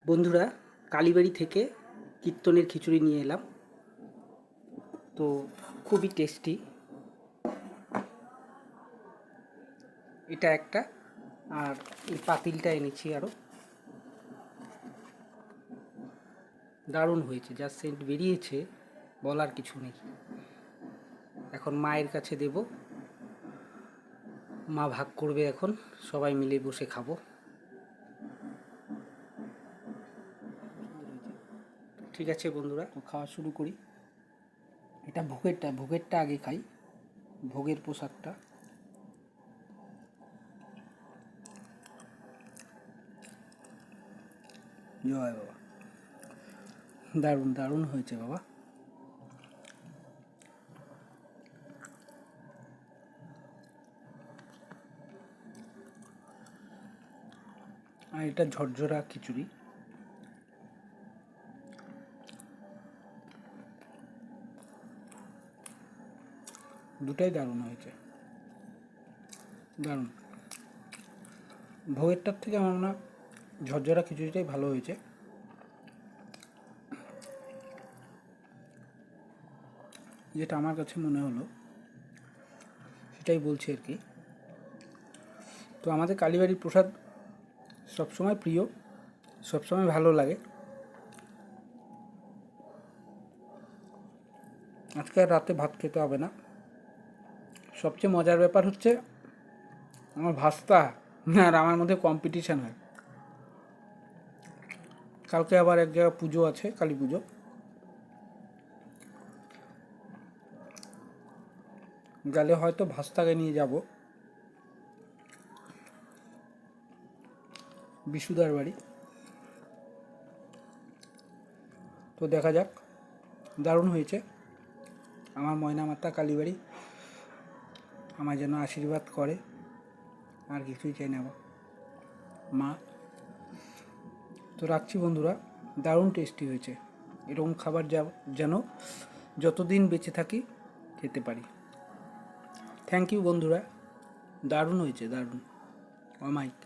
বন্ধুরা, কালীবাড়ি থেকে কীর্তনের খিচুড়ি নিয়ে এলাম। তো খুবই টেস্টি এটা একটা। আর এই পাতিলটা এনেছি আরও, দারুণ হয়েছে, যা সেন্ট বেরিয়েছে বলার কিছু নেই। এখন মায়ের কাছে দেব, মা ভাগ করবে, এখন সবাই মিলে বসে খাবো। ঠিক আছে বন্ধুরা, তো খাওয়া শুরু করি। এটা ভোগেরটা আগে খাই, ভোগের পোশাকটা। জয় বাবা, দারুণ দারুণ হয়েছে বাবা। আর এটা ঝরঝরা খিচুড়ি, দুটাই দারুণ হয়েছে, দারুণ। ভোগেরটার থেকে আমার মনে হয় ঝরঝরা খিচুড়িটাই ভালো হয়েছে। যেটা আমার কাছে মনে হলো সেটাই বলছি আর কি। তো আমাদের কালীবাড়ির প্রসাদ সবসময় প্রিয়, সবসময় ভালো লাগে। আজকে আর রাতে ভাত খেতে হবে না। সবচেয়ে মজার ব্যাপার হচ্ছে আমার ভাস্তা আর আমার মধ্যে কম্পিটিশান হয়। কালকে আবার এক জায়গায় পুজো আছে, কালী পুজো। গেলে হয়তো ভাস্তাকে নিয়ে যাব বিশুদার বাড়ি। তো দেখা যাক, দারুণ হয়েছে। আমার ময়না মাতা কালীবাড়ি আমার যেন আশীর্বাদ করে, আর কিছুই চাই না মা। তো রাখছি বন্ধুরা, দারুণ টেস্টি হয়েছে। এরকম খাবার যেন যতদিন বেঁচে থাকি খেতে পারি। থ্যাংক ইউ বন্ধুরা, দারুণ হয়েছে, দারুণ, অমাইক।